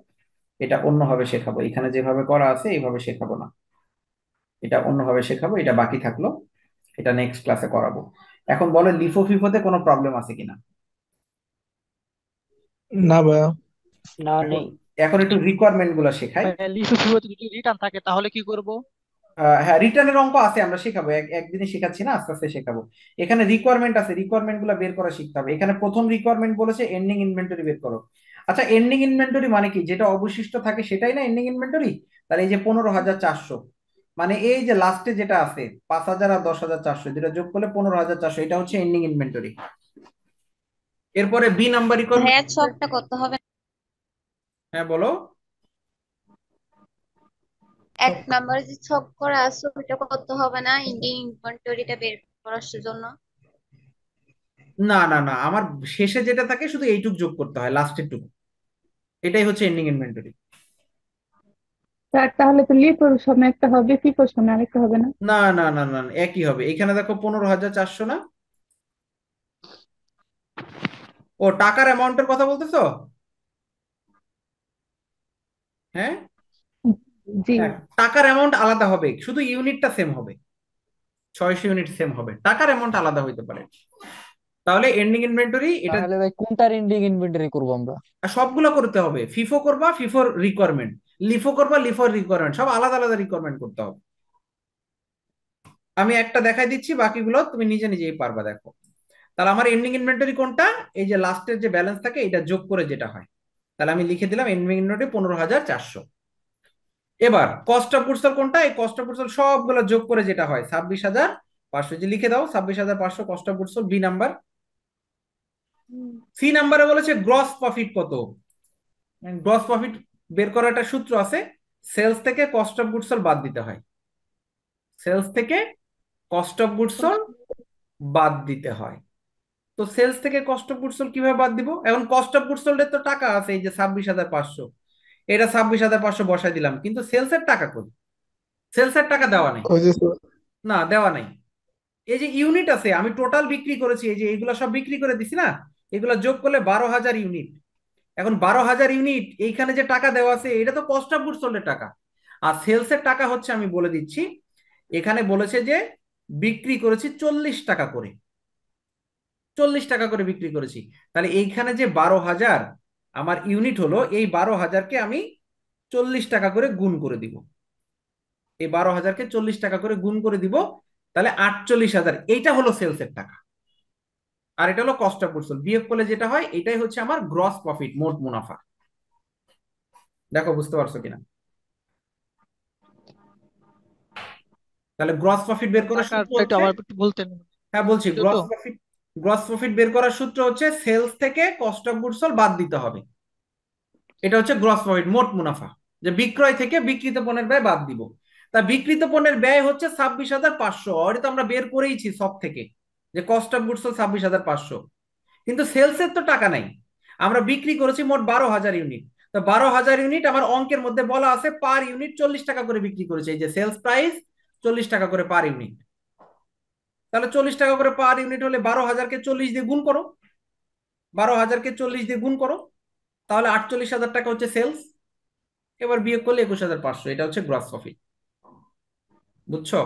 S1: এটা অন্যভাবে শেখাবো, এখানে যেভাবে করা আছে এইভাবে শেখাবো না, এটা অন্যভাবে শেখাবো, এটা বাকি থাকলো, এটা নেক্সট ক্লাসে করাবো। এখন বলো লিফো ফিফোতে কোনো প্রবলেম আছে কিনা?
S5: না ভাইয়া।
S7: না
S1: এখন
S7: নেই।
S1: এখন একটু রিকোয়ারমেন্ট গুলো শেখাই।
S11: লিফে ফিফেতে যদি রিটার্ন থাকে তাহলে কি করব?
S1: হ্যাঁ, রিটার্নের অঙ্ক আছে, আমরা শেখাবো, একদিনে শেখাচ্ছি না, আস্তে আস্তে শেখাবো। এখানে রিকোয়ারমেন্ট আছে, রিকোয়ারমেন্ট গুলো বের করা শিখতে হবে। এখানে প্রথম রিকোয়ারমেন্ট বলেছে এন্ডিং ইনভেন্টরি বের করো। আচ্ছা, এন্ডিং ইনভেন্টরি মানে কি? যেটা অবশিষ্ট থাকে সেটাই না এন্ডিং ইনভেন্টরি? তাহলে এই যে 15,400, মানে এই যে লাস্টে যেটা আছে 5,000 আর 10,400, যেটা যোগ করলে 15,400, এটা হচ্ছে এন্ডিং ইনভেন্টরি। এরপরে বি নাম্বার রিকোয়ারমেন্ট।
S8: ভাইয়া ছকটা করতে হবে।
S1: হ্যাঁ বলো।
S8: এক নম্বরে যে ছক করা আছে ওটা করতে হবে না, ইন্ডিয়ান ইনভেন্টরিটা বের করার জন্য?
S1: না না না, আমার শেষে যেটা থাকে শুধু এইটুক যোগ করতে হয়, লাস্টের টুকু, এটাই হচ্ছে এন্ডিং ইনভেন্টরি।
S10: স্যার তাহলে তো লিপোর সময় একটা হবে, ফিফোর সময় আরেকটা হবে না?
S1: না না না না না, একই হবে। এখানে দেখো 15,400 না? ও টাকার অ্যামাউন্টের কথা বলতেছো? হ্যাঁ
S10: জি।
S1: হ্যাঁ, টাকার অ্যামাউন্ট আলাদা হবে, শুধু ইউনিটটা সেম হবে, 600 ইউনিট সেম হবে, টাকার অ্যামাউন্ট আলাদা হইতে পারে। তাহলে এন্ডিং ইনভেন্টরি এটা
S3: তাহলে ভাই কোনটার এন্ডিং ইনভেন্টরি করবো আমরা?
S1: সবগুলো করতে হবে। ফিফো করবা, ফিফোর রিকোয়ারমেন্ট, লিফো করবা, লিফোর রিকোয়ারমেন্ট, সব আলাদা আলাদা রিকোয়ারমেন্ট করতে হবে। আমি একটা দেখাই দিচ্ছি, বাকিগুলো তুমি নিজে নিজেই পারবা। দেখো, তাহলে আমার এন্ডিং ইনভেন্টরি কোনটা? এই যে লাস্টের যে ব্যালেন্স থাকে এটা যোগ করে যেটা হয়। তাহলে আমি লিখে দিলাম এন্ডিং ইনভেন্টরি 15,400। এবার কস্ট অফ গুডস সোল্ড কোনটা? এই কস্ট অফ গুডস সোল্ড সবগুলো যোগ করে যেটা হয় 26,500, যে লিখে দাও 26,500 cost of goods sold, B number. C নাম্বারে বলেছে গ্রস প্রফিট কত। গ্রস প্রফিট বের করার একটা সূত্র আছে, সেলস থেকে কস্ট অফ গুডস সোল্ড বাদ দিতে হয়। সেলস থেকে কস্ট অফ গুডস সোল্ড বাদ দিতে হয়। তো সেলস থেকে কস্ট অফ গুডস সোল্ড কিভাবে বাদ দিব? এখন কস্ট অফ গুডস সোল্ড এর তো টাকা আছে, এই যে 26,500, এটা 26,500 বসাই দিলাম, কিন্তু সেলস এর টাকা কই? সেলস এর টাকা দেওয়া নেই।
S5: ওই যে স্যার,
S1: না, দেওয়া নাই। এই যে ইউনিট আছে, আমি টোটাল বিক্রি করেছি, এই যে এইগুলো সব বিক্রি করে দিছি না, এগুলো যোগ করলে 12,000 ইউনিট। এখন 12,000 ইউনিট, এইখানে যে টাকা দেওয়া আছে এটা তো কস্ট অফ গুডস সোল্ড এর টাকা। আর সেলস এর টাকা হচ্ছে, আমি বলে দিচ্ছি, এখানে বলেছে যে বিক্রি করেছি 40 টাকা করে, 40 টাকা করে বিক্রি করেছি। তাহলে এইখানে যে 12,000 আমার ইউনিট হলো, এই 12,000কে আমি 40 টাকা করে গুণ করে দিব। এই 12,000কে 40 টাকা করে গুণ করে দিব, তাহলে 48,000, এইটা হলো সেলস এর টাকা। আর এটা হলো কস্ট অফ গুডস সোল্ড, বিয়োগ করলে যেটা হয় এটাই হচ্ছে আমার গ্রস প্রফিট, মোট মুনাফা। দেখো বুঝতে পারছো কিনা? তাহলে গ্রস প্রফিট বের করার সূত্র
S11: টাকাটা একটু
S1: হচ্ছে,
S11: আবার একটু বলতেন।
S1: হ্যাঁ বলছি,
S11: এটা তো
S1: গ্রস প্রফিট বের করার সূত্র হচ্ছে সেলস থেকে কস্ট অফ গুডস সোল্ড বাদ দিতে হবে। এটা হচ্ছে গ্রস প্রফিট, মোট মুনাফা, যে বিক্রয় থেকে বিক্রিত পণ্যের ব্যয় বাদ দিব। তা বিক্রিত পণ্যের ব্যয় হচ্ছে 26,500, এটা তো আমরা বের করেইছি সব থেকে, যে কস্ট অফ গুডস সোল্ড 26,500। কিন্তু সেলসের তো টাকা নাই, আমরা বিক্রি করেছি মোট 12,000 ইউনিট। তো 12,000 ইউনিট আমার অঙ্কের মধ্যে বলা আছে পার ইউনিট 40 টাকা করে বিক্রি করেছে, এই যে সেলস প্রাইস 40 টাকা করে পার ইউনিট। তাহলে 40 টাকা করে পার ইউনিট হলে 12,000কে 40 দিয়ে গুণ করো, 12,000কে 40 দিয়ে গুণ করো, তাহলে 48,000 টাকা হচ্ছে সেলস। এবার বিয়োগ করলে 21,500, এটা হচ্ছে গ্রস প্রফিট। বুঝছো?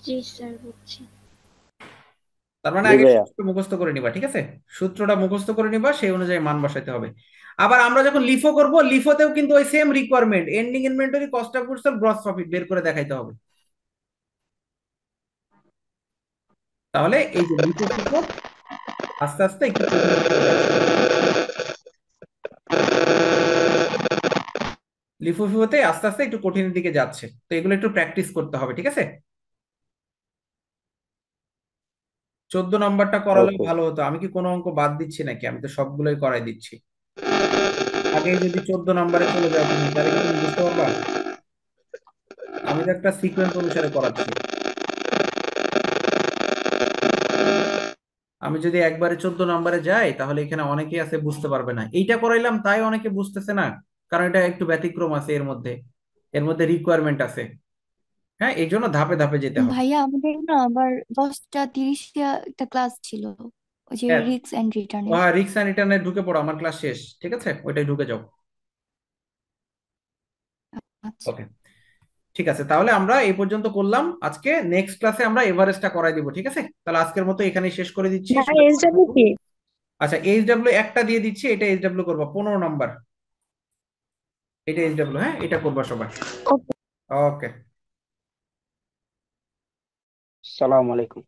S12: জি স্যার, বুঝছি।
S1: তার মানে
S7: জি
S1: আগে
S7: ভাইয়া।
S1: সূত্র মুখস্থ করে নিবা, ঠিক আছে? সূত্রটা মুখস্থ করে নিবা, সেই অনুযায়ী মান বসাইতে হবে। আবার আমরা যখন লিফো করব, লিফোতেও কিন্তু ওই same requirement, ending inventory, cost of goods sold, gross profit বের করে দেখাইতে হবে। তাহলে এই যে লিফো ফিফো আস্তে আস্তে একটু কঠিনের দিকে যাচ্ছে। লিফো ফিফোতে আস্তে আস্তে একটু কঠিনের দিকে যাচ্ছে, তো এগুলো একটু প্র্যাকটিস করতে হবে, ঠিক আছে? 14 নম্বরটা করালেও
S7: ওকে।
S1: ভালো হতো। আমি কি কোনো অঙ্ক বাদ দিচ্ছি নাকি? আমি তো সবগুলোই করাই দিচ্ছি। আগে যদি 14 নম্বরে চলে যাও তুমি, তাহলে কি তুমি বুঝতে পারবা? আমি তো একটা সিকোয়েন্স অনুসারে করাচ্ছি। আমি যদি একবারে 14 নম্বরে যাই, তাহলে এখানে অনেকেই আছে বুঝতে পারবে না। এইটা করাইলাম তাই অনেকে বুঝতেছে না, কারণ এটা একটু ব্যতিক্রম আছে, এর মধ্যে রিকোয়ারমেন্ট আছে। হ্যাঁ, এই জন্য ধাপে ধাপে যেতে হবে।
S13: ভাইয়া আমাদের না আবার 10টা 30 একটা ক্লাস ছিল, ওই যে
S1: হ্যাঁ,
S13: রিক্স এন্ড
S1: ও
S13: রিটার্নের।
S1: হ্যাঁ, রিক্স অ্যান্ড রিটার্নে ঢুকে পড়ো, আমার ক্লাস শেষ, ঠিক আছে? ওইটাই ঢুকে যাও।
S13: আচ্ছা।
S1: ওকে, ঠিক আছে, তাহলে আমরা এই পর্যন্ত করলাম আজকে। নেক্সট ক্লাসে আমরা এভারেস্টটা করাই দিব, ঠিক আছে? তাহলে আজকের মতো এখানেই শেষ করে দিচ্ছি।
S10: ভাই এসডব্লিউ কি?
S1: আচ্ছা, এইচডব্লিউ একটা দিয়ে দিচ্ছি, এটা এইচডব্লিউ করবো 15 নাম্বার। এটা SW, হ্যাঁ, এটা করবা সবাই।
S4: ওকে।
S1: ওকে।
S14: সালাম আলাইকুম।